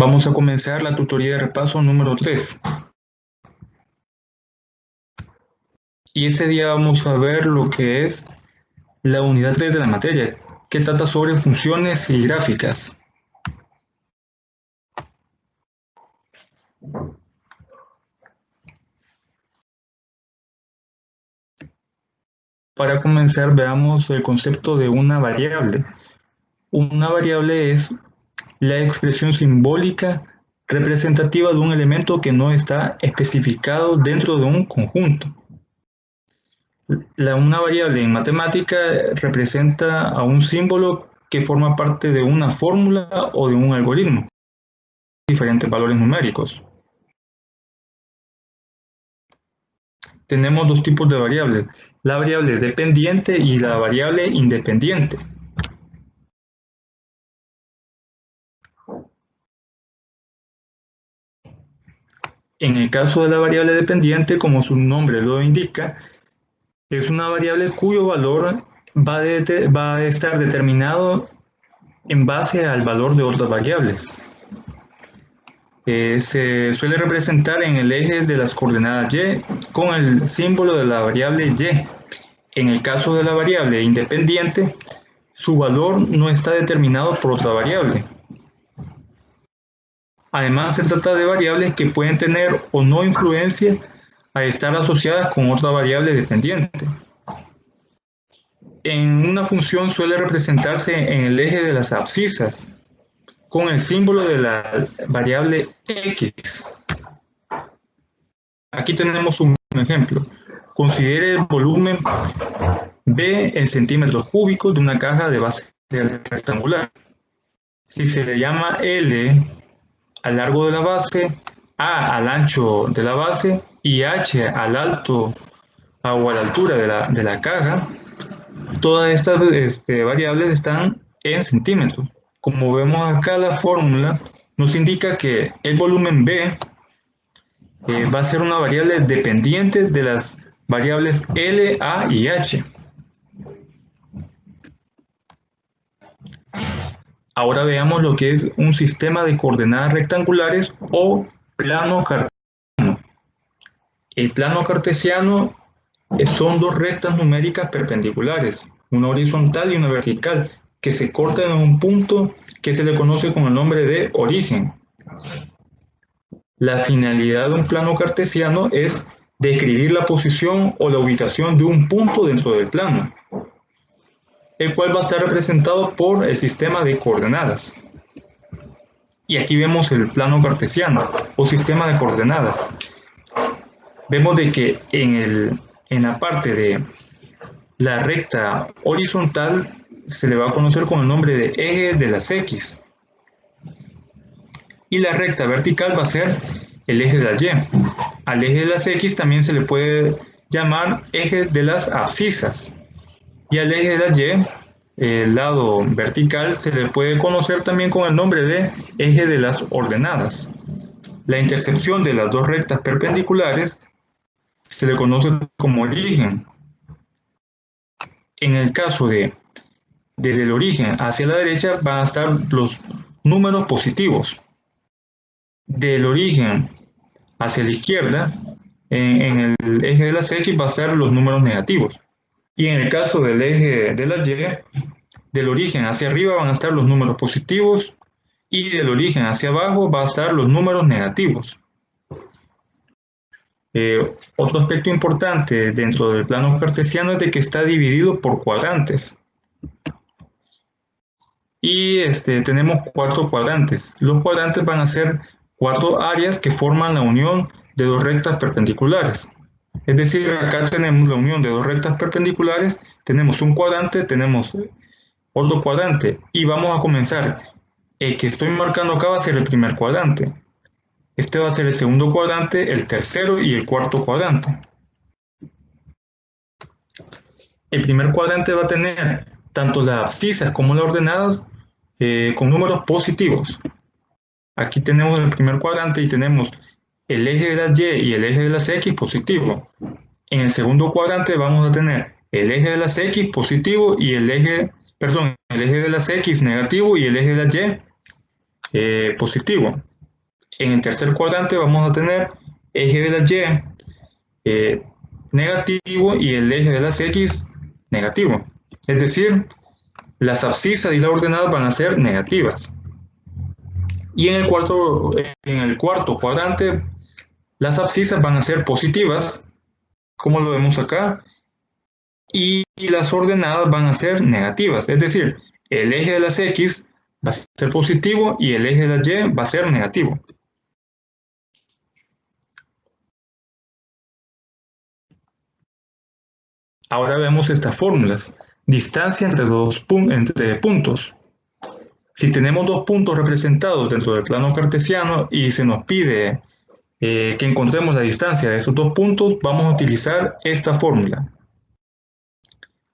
Vamos a comenzar la tutoría de repaso número 3. Y ese día vamos a ver lo que es la unidad 3 de la materia, que trata sobre funciones y gráficas. Para comenzar, veamos el concepto de una variable. Una variable es la expresión simbólica representativa de un elemento que no está especificado dentro de un conjunto. Una variable en matemática representa a un símbolo que forma parte de una fórmula o de un algoritmo, diferentes valores numéricos. Tenemos dos tipos de variables, la variable dependiente y la variable independiente. En el caso de la variable dependiente, como su nombre lo indica, es una variable cuyo valor va a estar determinado en base al valor de otras variables. Se suele representar en el eje de las coordenadas y con el símbolo de la variable y. En el caso de la variable independiente, su valor no está determinado por otra variable. Además, se trata de variables que pueden tener o no influencia a estar asociadas con otra variable dependiente. En una función suele representarse en el eje de las abscisas, con el símbolo de la variable x. Aquí tenemos un ejemplo. Considere el volumen B en centímetros cúbicos de una caja de base rectangular. Si se le llama L al largo de la base, A al ancho de la base y H al alto o a la altura de la caja, todas estas variables están en centímetros. Como vemos acá, la fórmula nos indica que el volumen B va a ser una variable dependiente de las variables L, A y H. Ahora veamos lo que es un sistema de coordenadas rectangulares o plano cartesiano. El plano cartesiano son dos rectas numéricas perpendiculares, una horizontal y una vertical, que se cortan en un punto que se le conoce con el nombre de origen. La finalidad de un plano cartesiano es describir la posición o la ubicación de un punto dentro del plano, el cual va a estar representado por el sistema de coordenadas. Y aquí vemos el plano cartesiano o sistema de coordenadas. Vemos de que en la parte de la recta horizontal se le va a conocer con el nombre de eje de las X. Y la recta vertical va a ser el eje de la Y. Al eje de las X también se le puede llamar eje de las abscisas. Y al eje de la Y, el lado vertical, se le puede conocer también con el nombre de eje de las ordenadas. La intersección de las dos rectas perpendiculares se le conoce como origen. En el caso de desde el origen hacia la derecha van a estar los números positivos. Del origen hacia la izquierda, en el eje de las X va a estar los números negativos. Y en el caso del eje de la Y, del origen hacia arriba van a estar los números positivos y del origen hacia abajo van a estar los números negativos. Otro aspecto importante dentro del plano cartesiano es de que está dividido por cuadrantes. Y tenemos 4 cuadrantes. Los cuadrantes van a ser 4 áreas que forman la unión de dos rectas perpendiculares. Es decir, acá tenemos la unión de dos rectas perpendiculares, tenemos un cuadrante, tenemos otro cuadrante y vamos a comenzar. El que estoy marcando acá va a ser el primer cuadrante. Este va a ser el segundo cuadrante, el tercero y el cuarto cuadrante. El primer cuadrante va a tener tanto las abscisas como las ordenadas con números positivos. Aquí tenemos el primer cuadrante y tenemos el eje de las Y y el eje de las X positivo. En el segundo cuadrante vamos a tener el eje de las X positivo y el eje de las X negativo y el eje de las Y positivo. en el tercer cuadrante vamos a tener eje de las Y negativo y el eje de las X negativo. Es decir, las abscisas y las ordenadas van a ser negativas. Y en el cuarto cuadrante, las abscisas van a ser positivas, como lo vemos acá, y las ordenadas van a ser negativas. Es decir, el eje de las X va a ser positivo y el eje de las Y va a ser negativo. Ahora vemos estas fórmulas. Distancia entre puntos. Si tenemos dos puntos representados dentro del plano cartesiano y se nos pide que encontremos la distancia de esos dos puntos, vamos a utilizar esta fórmula.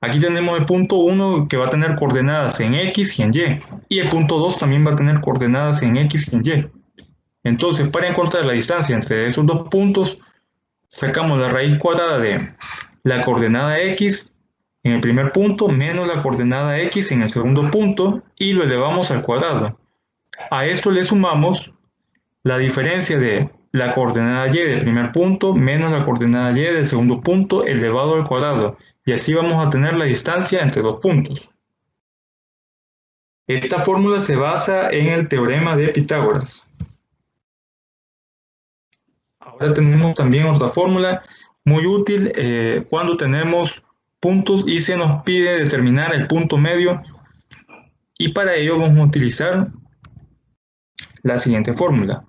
Aquí tenemos el punto 1 que va a tener coordenadas en X y en Y. Y el punto 2 también va a tener coordenadas en X y en Y. Entonces, para encontrar la distancia entre esos dos puntos, sacamos la raíz cuadrada de la coordenada X en el primer punto menos la coordenada X en el segundo punto y lo elevamos al cuadrado. A esto le sumamos la diferencia de la coordenada Y del primer punto menos la coordenada Y del segundo punto elevado al cuadrado. Y así vamos a tener la distancia entre dos puntos. Esta fórmula se basa en el teorema de Pitágoras. Ahora tenemos también otra fórmula muy útil cuando tenemos puntos y se nos pide determinar el punto medio. Y para ello vamos a utilizar la siguiente fórmula.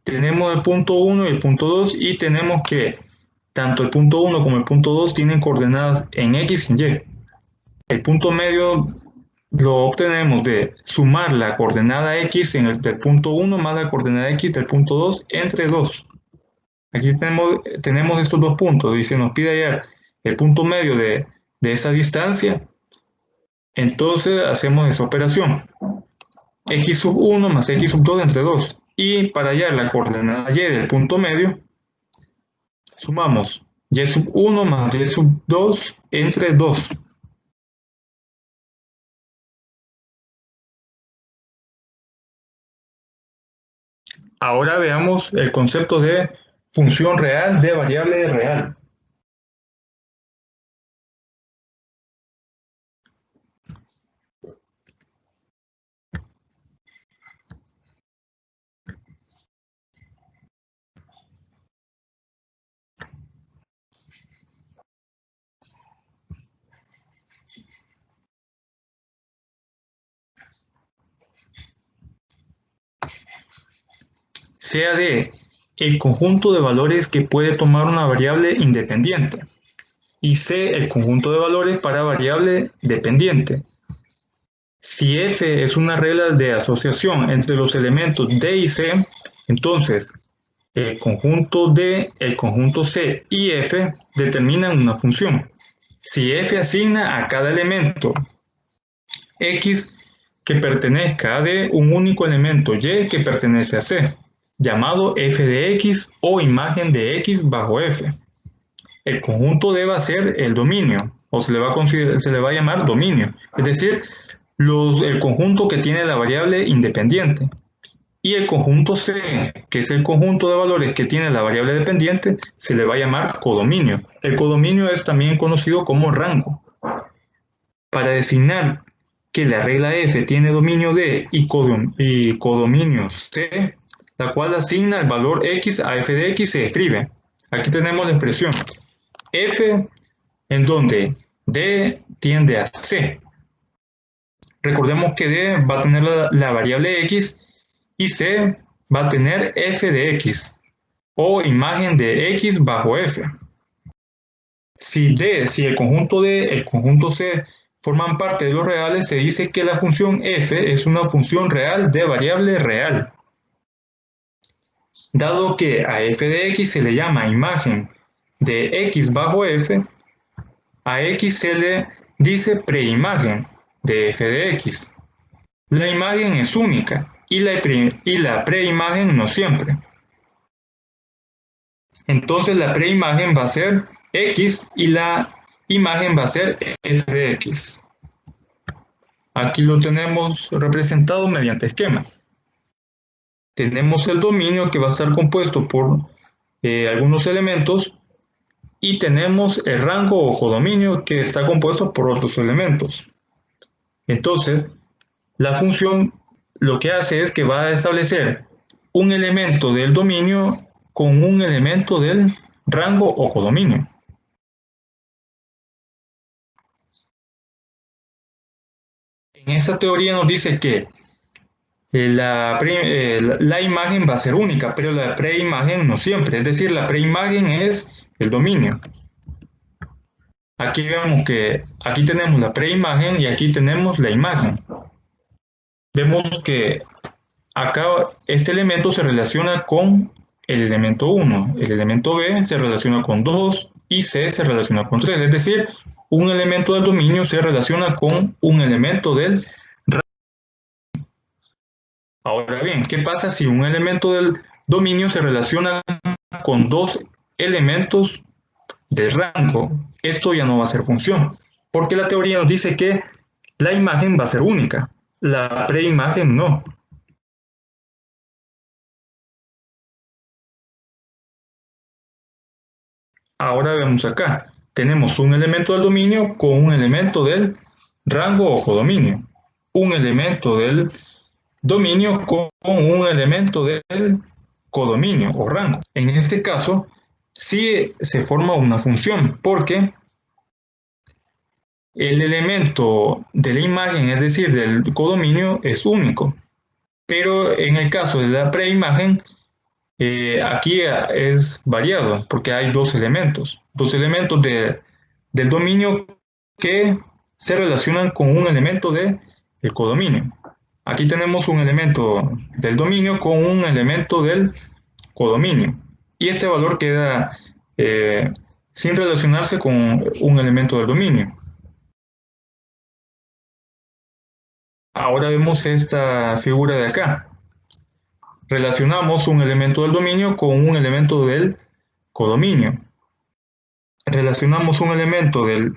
Tenemos el punto 1 y el punto 2 y tenemos que tanto el punto 1 como el punto 2 tienen coordenadas en X y en Y. El punto medio lo obtenemos de sumar la coordenada X del punto 1 más la coordenada X del punto 2 entre 2. Aquí tenemos estos dos puntos y se nos pide hallar el punto medio de esa distancia. Entonces hacemos esa operación. X sub 1 más X sub 2 entre 2. Y para hallar la coordenada Y del punto medio, sumamos Y sub 1 más Y sub 2 entre 2. Ahora veamos el concepto de función real de variable real. Sea D el conjunto de valores que puede tomar una variable independiente y C el conjunto de valores para variable dependiente. Si F es una regla de asociación entre los elementos D y C, entonces el conjunto D, el conjunto C y F determinan una función. Si F asigna a cada elemento X que pertenezca a D un único elemento Y que pertenece a C, llamado f de x o imagen de x bajo f. El conjunto D va a ser el dominio, o se le va a llamar dominio, es decir, el conjunto que tiene la variable independiente. Y el conjunto C, que es el conjunto de valores que tiene la variable dependiente, se le va a llamar codominio. El codominio es también conocido como rango. Para designar que la regla F tiene dominio D y codominio C, la cual asigna el valor X a f de X, se escribe. Aquí tenemos la expresión F en donde D tiende a C. Recordemos que D va a tener la variable X y C va a tener f de X o imagen de X bajo F. Si el conjunto D, el conjunto C forman parte de los reales, se dice que la función f es una función real de variable real. Dado que a f de x se le llama imagen de x bajo f, a x se le dice preimagen de f de x. La imagen es única y la preimagen no siempre. Entonces la preimagen va a ser x y la imagen va a ser f de x. Aquí lo tenemos representado mediante esquemas. tenemos el dominio que va a estar compuesto por algunos elementos y tenemos el rango o codominio que está compuesto por otros elementos. Entonces, la función lo que hace es que va a establecer un elemento del dominio con un elemento del rango o codominio. En esta teoría nos dice que la imagen va a ser única, pero la preimagen no siempre. Es decir, la preimagen es el dominio. Aquí vemos que aquí tenemos la preimagen y aquí tenemos la imagen. Vemos que acá este elemento se relaciona con el elemento 1, el elemento B se relaciona con 2 y C se relaciona con 3. Es decir, un elemento del dominio se relaciona con un elemento del rango. Ahora bien, ¿qué pasa si un elemento del dominio se relaciona con dos elementos del rango? Esto ya no va a ser función, porque la teoría nos dice que la imagen va a ser única, la preimagen no. Ahora vemos acá, tenemos un elemento del dominio con un elemento del rango o codominio, un elemento del dominio con un elemento del codominio o rango. En este caso, sí se forma una función, porque el elemento de la imagen, es decir, del codominio, es único. Pero en el caso de la preimagen, aquí es variado, porque hay dos elementos del dominio que se relacionan con un elemento del codominio. Aquí tenemos un elemento del dominio con un elemento del codominio. Y este valor queda sin relacionarse con un elemento del dominio. Ahora vemos esta figura de acá. Relacionamos un elemento del dominio con un elemento del codominio. Relacionamos un elemento del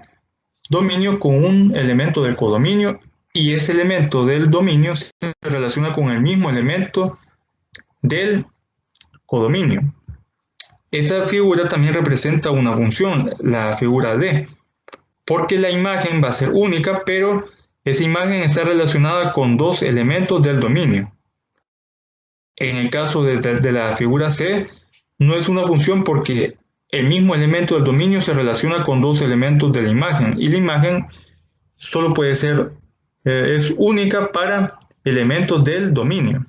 dominio con un elemento del codominio y ese elemento del dominio se relaciona con el mismo elemento del codominio. Esa figura también representa una función, la figura D, porque la imagen va a ser única, pero esa imagen está relacionada con dos elementos del dominio. En el caso de la figura C, no es una función porque el mismo elemento del dominio se relaciona con dos elementos de la imagen y la imagen solo puede ser, es única para elementos del dominio.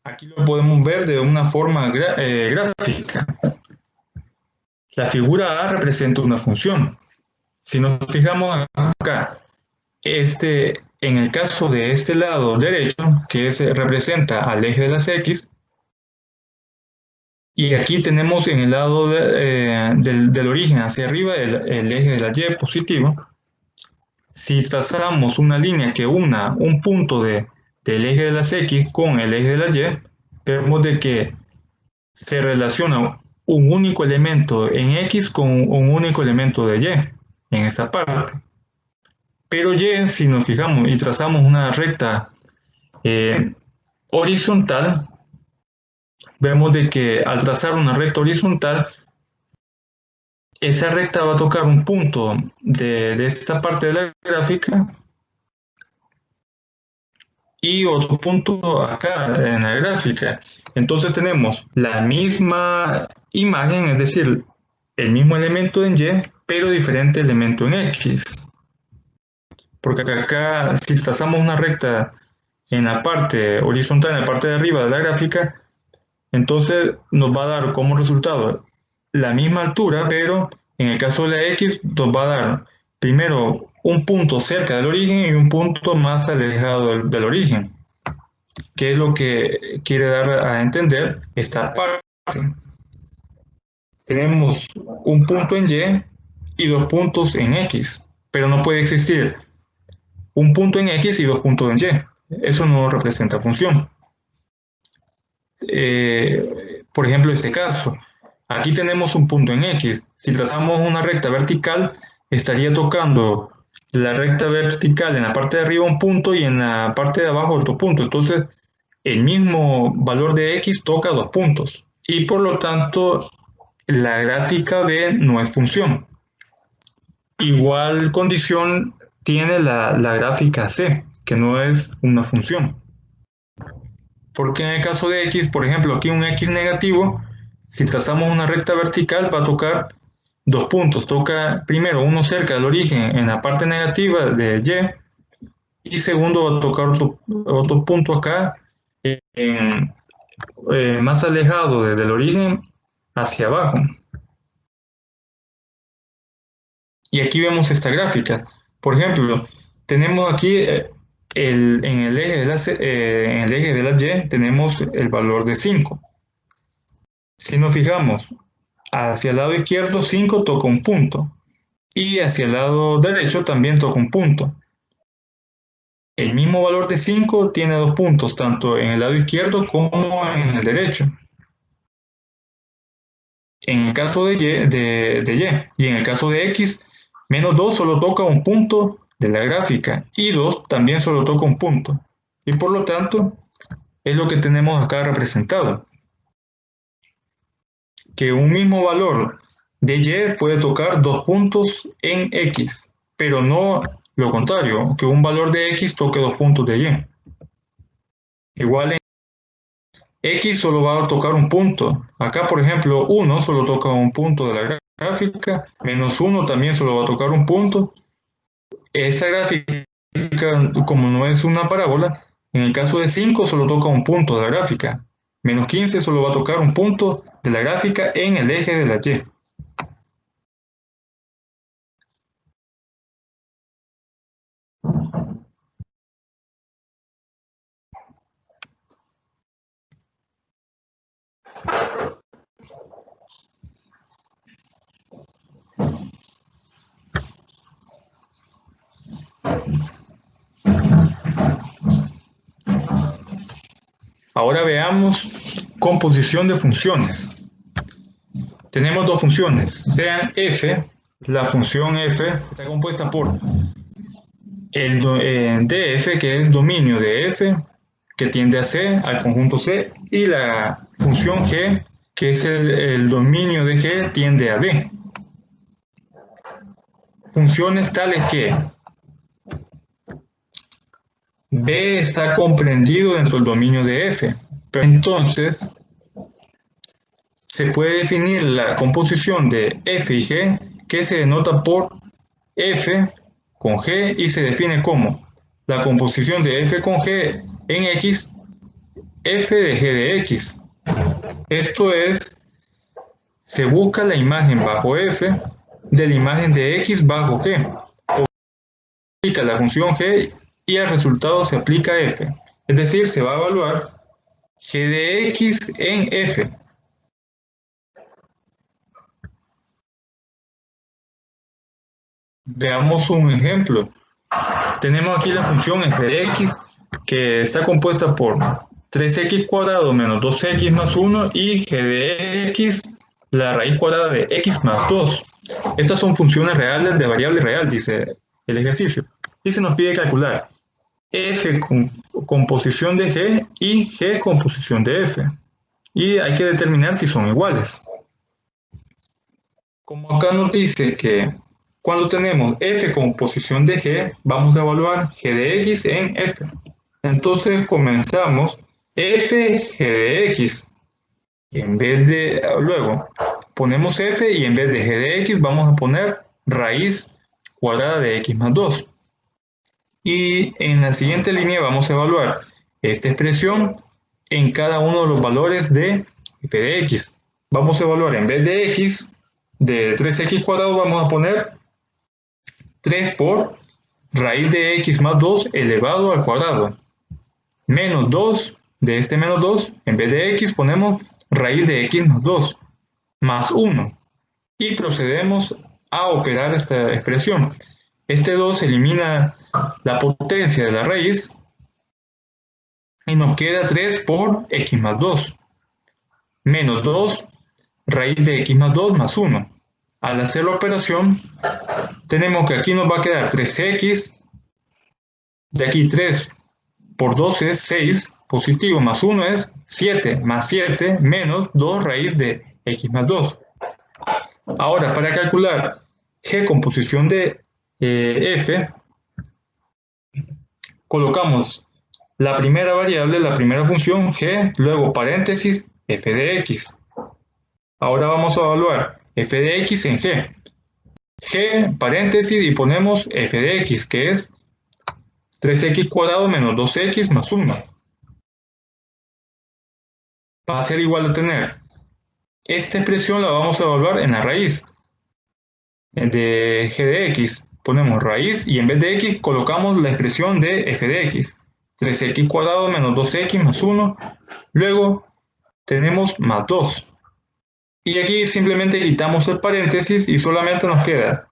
Aquí lo podemos ver de una forma gráfica. La figura A representa una función. Si nos fijamos acá, en el caso de este lado derecho, que representa al eje de las X, y aquí tenemos en el lado del origen hacia arriba el eje de la Y positivo. Si trazamos una línea que una un punto del eje de las X con el eje de la Y, vemos de que se relaciona un único elemento en X con un único elemento de Y en esta parte. Pero Y, si nos fijamos y trazamos una recta horizontal, vemos de que al trazar una recta horizontal, esa recta va a tocar un punto de esta parte de la gráfica y otro punto acá en la gráfica. Entonces tenemos la misma imagen, es decir, el mismo elemento en Y, pero diferente elemento en X. Porque acá, si trazamos una recta en la parte horizontal, en la parte de arriba de la gráfica, entonces nos va a dar como resultado la misma altura, pero en el caso de la X nos va a dar primero un punto cerca del origen y un punto más alejado del origen, que es lo que quiere dar a entender esta parte. Tenemos un punto en Y y dos puntos en X, pero no puede existir un punto en X y dos puntos en Y. Eso no representa función. Por ejemplo, este caso. Aquí tenemos un punto en X. Si trazamos una recta vertical, estaría tocando la recta vertical en la parte de arriba un punto y en la parte de abajo otro punto. Entonces, el mismo valor de x toca dos puntos y por lo tanto la gráfica B no es función. Igual condición tiene la gráfica C, que no es una función. Porque en el caso de x, por ejemplo, aquí un x negativo, si trazamos una recta vertical va a tocar dos puntos. Toca primero uno cerca del origen en la parte negativa de y segundo va a tocar otro punto acá más alejado del origen hacia abajo. Y aquí vemos esta gráfica. Por ejemplo, tenemos aquí en el eje de la Y tenemos el valor de 5. Si nos fijamos, hacia el lado izquierdo 5 toca un punto y hacia el lado derecho también toca un punto. El mismo valor de 5 tiene dos puntos, tanto en el lado izquierdo como en el derecho. En el caso de Y y en el caso de X, menos 2 solo toca un punto de la gráfica y 2 también solo toca un punto. Y por lo tanto, es lo que tenemos acá representado. Que un mismo valor de Y puede tocar dos puntos en X, pero no lo contrario, que un valor de X toque dos puntos de Y. Igual en X solo va a tocar un punto. Acá, por ejemplo, 1 solo toca un punto de la gráfica, menos 1 también solo va a tocar un punto. Esa gráfica, como no es una parábola, en el caso de 5 solo toca un punto de la gráfica. Menos 15 solo va a tocar un punto de la gráfica en el eje de la Y. Ahora veamos composición de funciones. Tenemos dos funciones, sean f, la función f está compuesta por el df, que es dominio de f, que tiende a C, al conjunto C, y la función g, que es el dominio de g, tiende a D. Funciones tales que B está comprendido dentro del dominio de f, pero entonces se puede definir la composición de f y g, que se denota por f con g y se define como la composición de f con g en x, f de g de x. Esto es, se busca la imagen bajo f de la imagen de x bajo g. O se aplica la función g y al resultado se aplica f. Es decir, se va a evaluar g de x en f. Veamos un ejemplo. Tenemos aquí la función f de x que está compuesta por 3x cuadrado menos 2x más 1 y g de x, la raíz cuadrada de x más 2. Estas son funciones reales de variable real, dice el ejercicio. Y se nos pide calcular f con composición de g y g composición de f. Y hay que determinar si son iguales. Como acá nos dice que cuando tenemos f con posición de g, vamos a evaluar g de x en f. Entonces comenzamos f g de x. En vez de, luego ponemos f y en vez de g de x vamos a poner raíz cuadrada de x más 2. Y en la siguiente línea vamos a evaluar esta expresión en cada uno de los valores de f de x. Vamos a evaluar en vez de x, de 3x cuadrado vamos a poner 3 por raíz de x más 2 elevado al cuadrado. Menos 2, de este menos 2, en vez de x ponemos raíz de x más 2, más 1. Y procedemos a operar esta expresión. Este 2 elimina la potencia de la raíz y nos queda 3 por x más 2. Menos 2, raíz de x más 2 más 1. Al hacer la operación, tenemos que aquí nos va a quedar 3x, de aquí 3 por 2 es 6, positivo, más 1 es 7, más 7 menos 2 raíz de x más 2. Ahora, para calcular g composición de f, colocamos la primera variable, la primera función g, luego paréntesis f de x. Ahora vamos a evaluar f de x en g. G, paréntesis, y ponemos f de x, que es 3x cuadrado menos 2x más 1. Va a ser igual a tener. Esta expresión la vamos a evaluar en la raíz de g de x. Ponemos raíz y en vez de x colocamos la expresión de f de x. 3x cuadrado menos 2x más 1. Luego tenemos más 2. Y aquí simplemente quitamos el paréntesis y solamente nos queda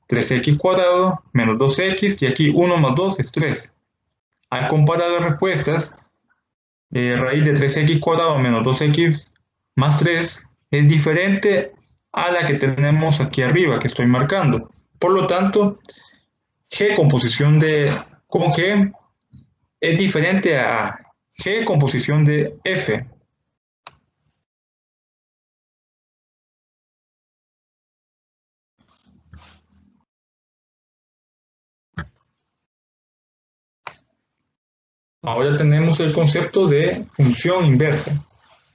3x cuadrado menos 2x y aquí 1 más 2 es 3. Al comparar las respuestas, raíz de 3x cuadrado menos 2x más 3 es diferente a la que tenemos aquí arriba, que estoy marcando. Por lo tanto, g composición con g es diferente a g composición de f. Ahora tenemos el concepto de función inversa.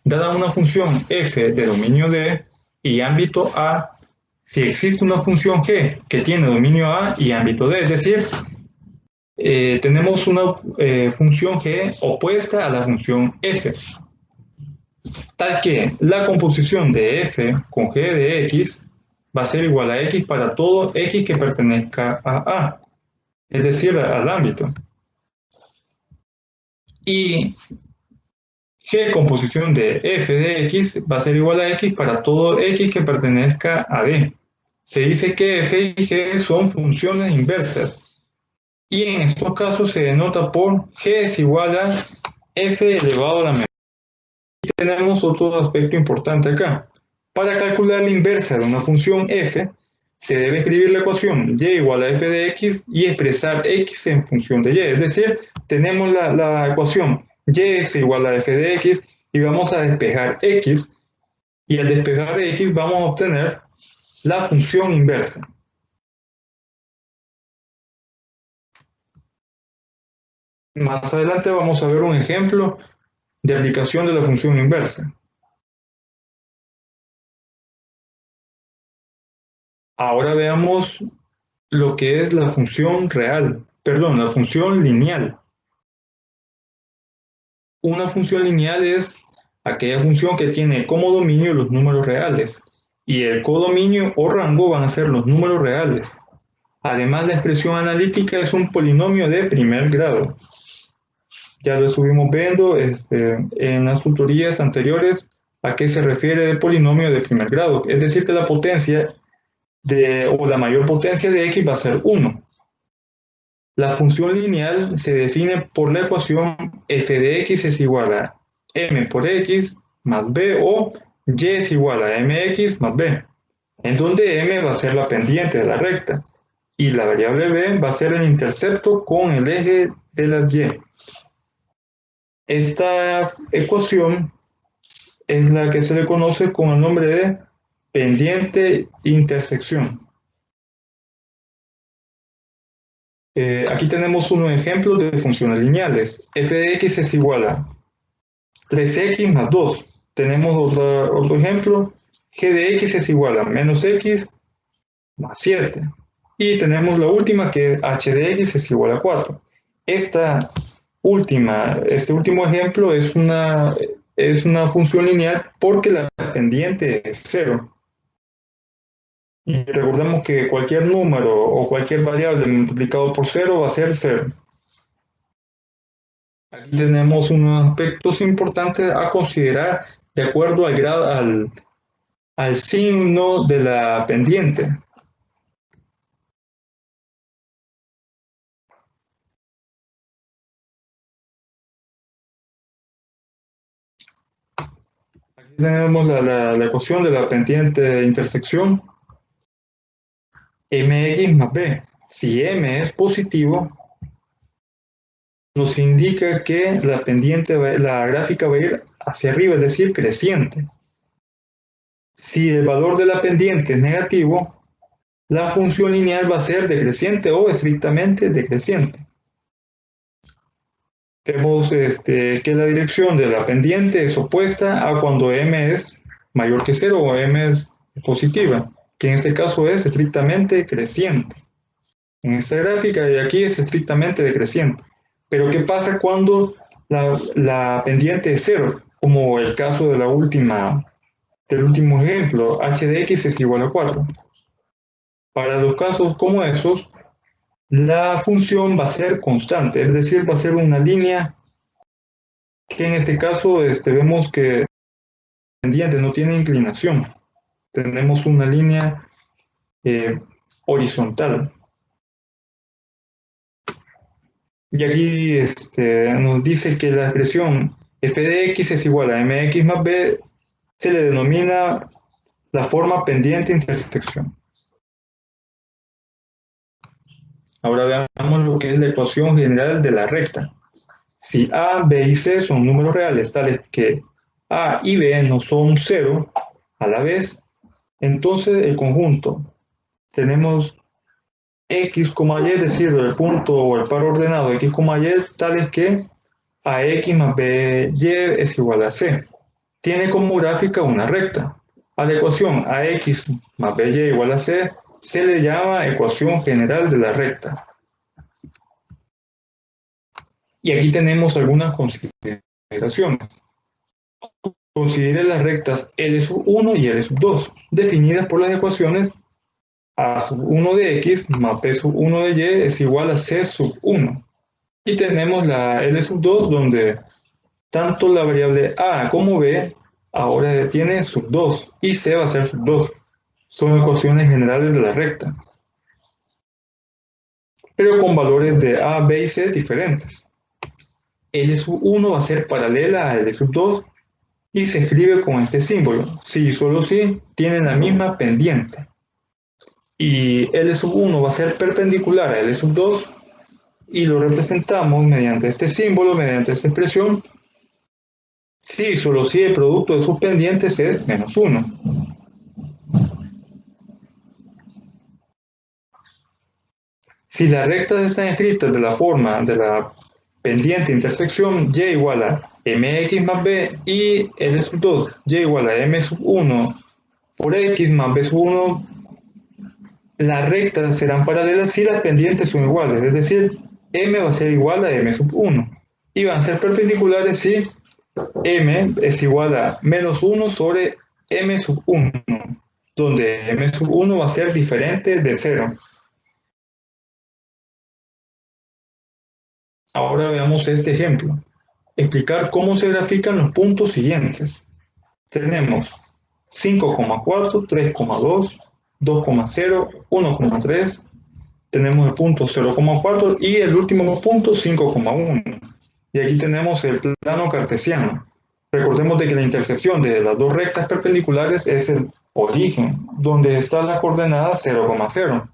Dada una función f de dominio D y ámbito A, si existe una función g que tiene dominio A y ámbito D, es decir, tenemos una función g opuesta a la función f, tal que la composición de f con g de x va a ser igual a x para todo x que pertenezca a A, es decir, al ámbito. Y g composición de f de x va a ser igual a x para todo x que pertenezca a D. Se dice que f y g son funciones inversas. Y en estos casos se denota por g es igual a f elevado a la menor. Y tenemos otro aspecto importante acá. Para calcular la inversa de una función f, se debe escribir la ecuación y igual a f de x y expresar x en función de y. Es decir, tenemos la ecuación y es igual a f de x y vamos a despejar x. Y al despejar x vamos a obtener la función inversa. Más adelante vamos a ver un ejemplo de aplicación de la función inversa. Ahora veamos lo que es la función real, perdón, la función lineal. Una función lineal es aquella función que tiene como dominio los números reales y el codominio o rango van a ser los números reales. Además, la expresión analítica es un polinomio de primer grado. Ya lo estuvimos viendo en las tutorías anteriores a qué se refiere el polinomio de primer grado. Es decir, que la potencia o la mayor potencia de x va a ser 1. La función lineal se define por la ecuación f de x es igual a m por x más b o y es igual a mx más b, en donde m va a ser la pendiente de la recta y la variable b va a ser el intercepto con el eje de la y. Esta ecuación es la que se le conoce con el nombre de pendiente intersección. Aquí tenemos unos ejemplos de funciones lineales. F de x es igual a 3x más 2. Tenemos otro ejemplo. G de x es igual a menos x más 7. Y tenemos la última que h de x es igual a 4. Este último ejemplo es una función lineal porque la pendiente es 0. Y recordemos que cualquier número o cualquier variable multiplicado por 0 va a ser 0. Aquí tenemos unos aspectos importantes a considerar de acuerdo al signo de la pendiente. Aquí tenemos la ecuación de la pendiente de intersección. mx más b. Si m es positivo, nos indica que la pendiente, la gráfica va a ir hacia arriba, es decir, creciente. Si el valor de la pendiente es negativo, la función lineal va a ser decreciente o estrictamente decreciente. Vemos que la dirección de la pendiente es opuesta a cuando m es mayor que 0 o m es positiva, que en este caso es estrictamente creciente. En esta gráfica de aquí es estrictamente decreciente. Pero ¿qué pasa cuando la pendiente es 0? Como el caso de del último ejemplo, h de x es igual a 4. Para los casos como esos, la función va a ser constante, es decir, va a ser una línea que en este caso vemos que la pendiente no tiene inclinación. Tenemos una línea horizontal. Y aquí nos dice que la expresión f de x es igual a mx más b, se le denomina la forma pendiente intersección. Ahora veamos lo que es la ecuación general de la recta. Si a, b y c son números reales, tales que a y b no son 0 a la vez, entonces el conjunto tenemos x, y, es decir, el punto o el par ordenado x, y, tales que ax más by es igual a c. Tiene como gráfica una recta. A la ecuación ax más by igual a c se le llama ecuación general de la recta. Y aquí tenemos algunas consideraciones. Considere las rectas L1 y L2, definidas por las ecuaciones A1 de x más B1 de y es igual a C1. Y tenemos la L2 donde tanto la variable a como b ahora tiene sub 2 y c va a ser sub 2. Son ecuaciones generales de la recta, pero con valores de a, b y c diferentes. L1 va a ser paralela a L2 y se escribe con este símbolo, si y solo si tienen la misma pendiente. Y L1 va a ser perpendicular a L2 y lo representamos mediante este símbolo, mediante esta expresión, si solo si el producto de sus pendientes es menos 1. Si las rectas están escritas de la forma de la pendiente intersección y igual a mx más b y L sub 2 y igual a m sub 1 por x más b sub 1, las rectas serán paralelas si las pendientes son iguales, es decir, m va a ser igual a m sub 1 y van a ser perpendiculares si m es igual a menos 1 sobre m sub 1, donde m sub 1 va a ser diferente de 0. Ahora veamos este ejemplo. Explicar cómo se grafican los puntos siguientes. Tenemos 5,4, 3,2, 2,0, 1,3. Tenemos el punto 0,4 y el último punto 5,1. Y aquí tenemos el plano cartesiano. Recordemos de que la intersección de las dos rectas perpendiculares es el origen, donde está la coordenada 0,0.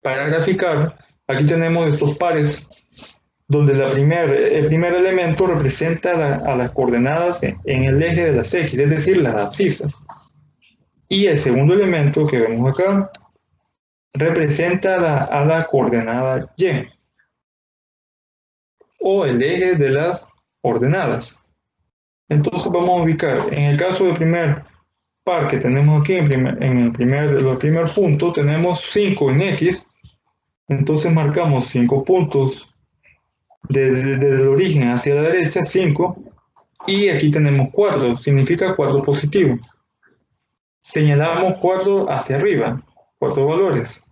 Para graficar, aquí tenemos estos pares donde el primer elemento representa a las coordenadas en el eje de las x, es decir, las abscisas. Y el segundo elemento que vemos acá representa a la coordenada y, o el eje de las ordenadas. Entonces vamos a ubicar, en el caso del primer par que tenemos aquí, en el primer punto, tenemos 5 en x, entonces marcamos 5 puntos desde el origen hacia la derecha, 5, y aquí tenemos 4, significa 4 positivo. Señalamos 4 hacia arriba, 4 valores.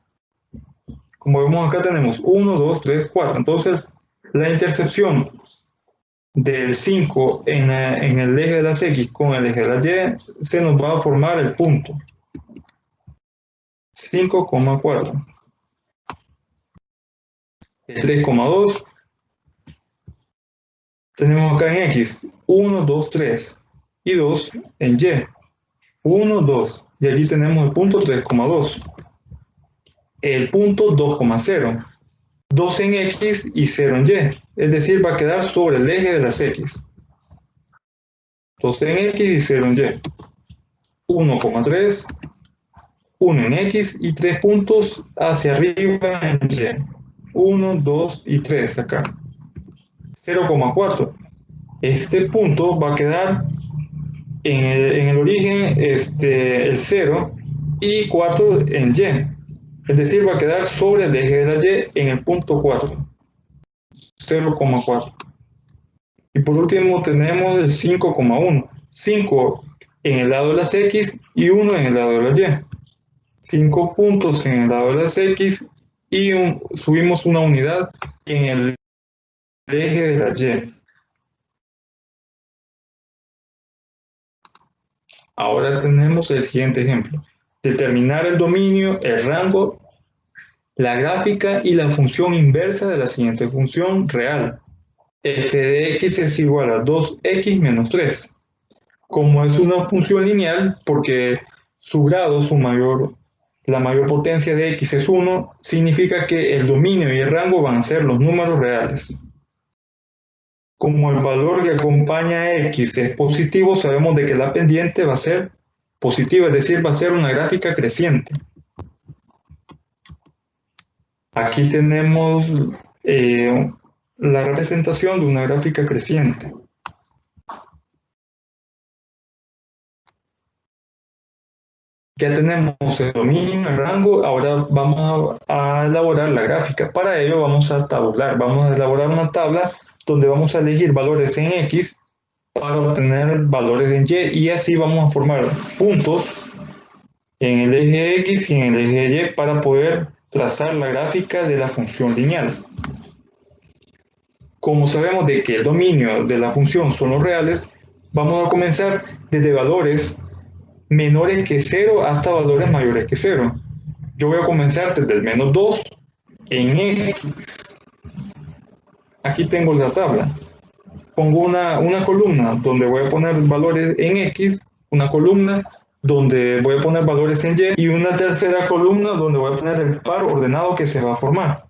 Como vemos acá tenemos 1, 2, 3, 4. Entonces, la intercepción del 5 en el eje de las X con el eje de las Y, se nos va a formar el punto 5,4. El 3,2 tenemos acá en X 1, 2, 3 y 2 en Y 1, 2 y aquí tenemos el punto 3,2. el punto 2,0. 2 en X y 0 en Y. Es decir, va a quedar sobre el eje de las X. 2 en X y 0 en Y. 1,3, 1 en X y 3 puntos hacia arriba en Y. 1, 2 y 3 acá. 0,4. Este punto va a quedar en el origen el 0 y 4 en Y. Es decir, va a quedar sobre el eje de la Y en el punto 4. 0,4. Y por último tenemos el 5,1. 5 en el lado de las X y 1 en el lado de la Y. 5 puntos en el lado de las X y subimos una unidad en el eje de la Y. Ahora tenemos el siguiente ejemplo. Determinar el dominio, el rango, la gráfica y la función inversa de la siguiente función real. F de x es igual a 2x menos 3. Como es una función lineal, porque su grado, la mayor potencia de x es 1, significa que el dominio y el rango van a ser los números reales. Como el valor que acompaña a x es positivo, sabemos de que la pendiente va a ser positiva, es decir, va a ser una gráfica creciente. Aquí tenemos la representación de una gráfica creciente. Ya tenemos el dominio, el rango, ahora vamos a elaborar la gráfica. Para ello vamos a tabular, vamos a elaborar una tabla donde vamos a elegir valores en X para obtener valores en Y y así vamos a formar puntos en el eje X y en el eje Y para poder trazar la gráfica de la función lineal. Como sabemos de que el dominio de la función son los reales, vamos a comenzar desde valores menores que 0 hasta valores mayores que 0. Yo voy a comenzar desde el menos 2 en X. Aquí tengo la tabla. Pongo una columna donde voy a poner valores en X, una columna donde voy a poner valores en Y y una tercera columna donde voy a poner el par ordenado que se va a formar.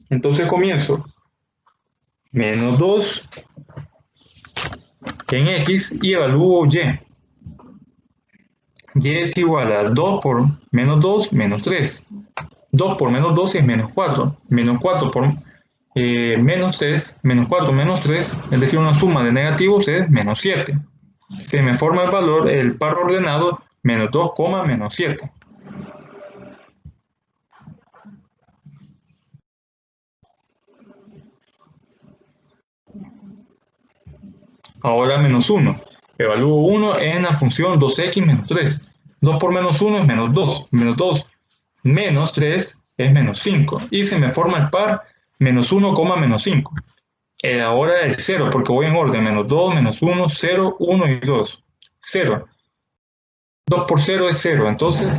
Entonces comienzo menos 2 en X y evalúo Y. Y es igual a 2 por menos 2, menos 3. 2 por menos 2 es menos 4. Menos 4 por menos 3, menos 4 menos 3, es decir, una suma de negativos es menos 7. Se me forma el valor, el par ordenado, menos 2, menos 7. Ahora menos 1. Evalúo 1 en la función 2x menos 3. 2 por menos 1 es menos 2. Menos 2 menos 3 es menos 5. Y se me forma el par menos 1, menos 5. Ahora el 0, porque voy en orden. Menos 2, menos 1, 0, 1 y 2. 0. 2 por 0 es 0. Entonces,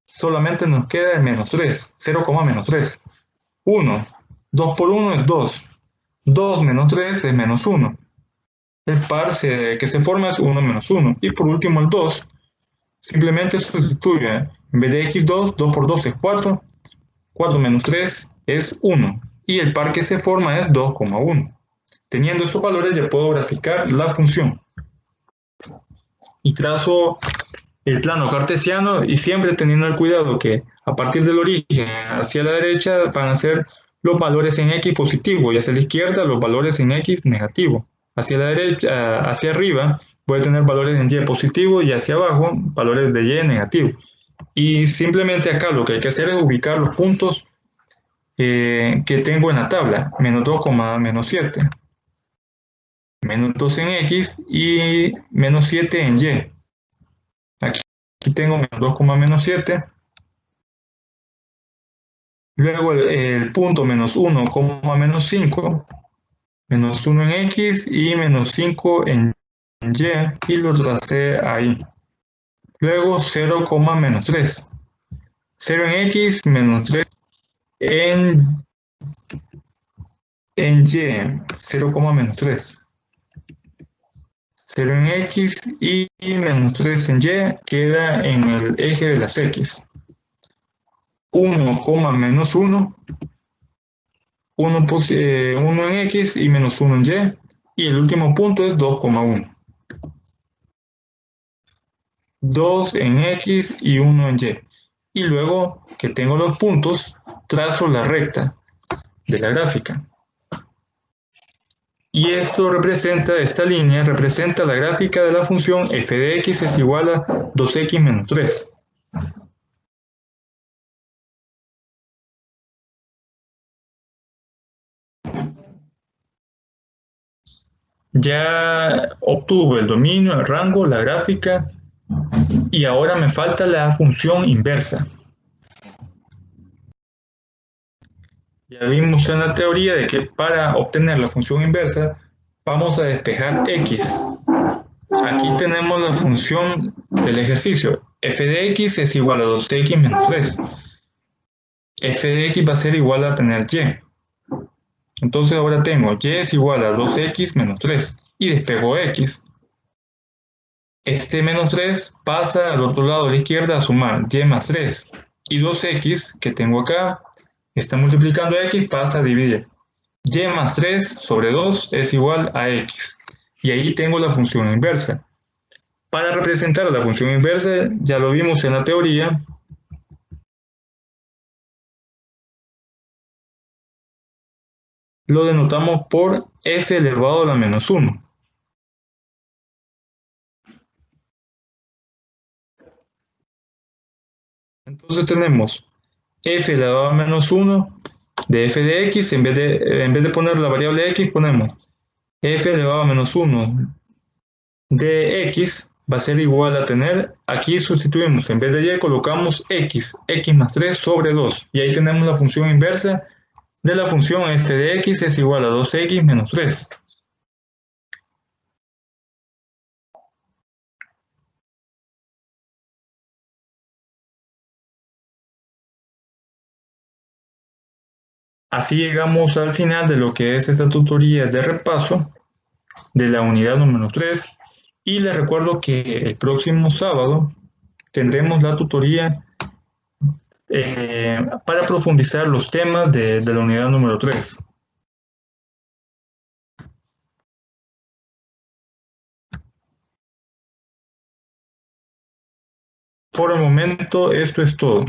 solamente nos queda el menos 3. 0, menos 3. 1. 2 por 1 es 2. 2 menos 3 es menos 1. El par que se forma es 1 menos 1. Y por último el 2. Simplemente sustituye. En vez de x2, 2 por 2 es 4. 4 menos 3 es 1. Y el par que se forma es 2,1. Teniendo estos valores ya puedo graficar la función. Y trazo el plano cartesiano y siempre teniendo el cuidado que a partir del origen hacia la derecha van a ser los valores en X positivo y hacia la izquierda los valores en X negativo. Hacia la derecha, hacia arriba voy a tener valores en Y positivo y hacia abajo valores de Y negativo. Y simplemente acá lo que hay que hacer es ubicar los puntos que tengo en la tabla. Menos 2, menos 7. Menos 2 en X y menos 7 en Y. Aquí tengo menos 2, menos 7. Luego el punto menos 1, menos 5. Menos 1 en X y menos 5 en Y. Y lo tracé ahí. Luego 0, menos 3. 0 en X, menos 3 en Y. 0, menos 3. 0 en X y menos 3 en Y queda en el eje de las X. 1, menos 1, 1 en X y menos 1 en Y. Y el último punto es 2,1. 2 en X y 1 en Y. Y luego que tengo los puntos, trazo la recta de la gráfica. Y esto representa, esta línea representa la gráfica de la función f de x es igual a 2x menos 3. Ya obtuve el dominio, el rango, la gráfica y ahora me falta la función inversa. Ya vimos en la teoría de que para obtener la función inversa vamos a despejar x. Aquí tenemos la función del ejercicio. F de x es igual a 2x menos 3. F de x va a ser igual a tener y. Entonces ahora tengo y es igual a 2x menos 3 y despego x. Este menos 3 pasa al otro lado de la izquierda a sumar y más 3. Y 2x que tengo acá está multiplicando x, pasa a dividir. Y más 3 sobre 2 es igual a x. Y ahí tengo la función inversa. Para representar la función inversa, ya lo vimos en la teoría, lo denotamos por f elevado a la menos 1. Entonces tenemos f elevado a menos 1 de f de x, en vez de poner la variable x, ponemos f elevado a menos 1 de x va a ser igual a tener, aquí sustituimos, en vez de y colocamos x más 3 sobre 2, y ahí tenemos la función inversa de la función f de x es igual a 2x menos 3. Así llegamos al final de lo que es esta tutoría de repaso de la unidad número 3 y les recuerdo que el próximo sábado tendremos la tutoría para profundizar los temas de la unidad número 3. Por el momento esto es todo.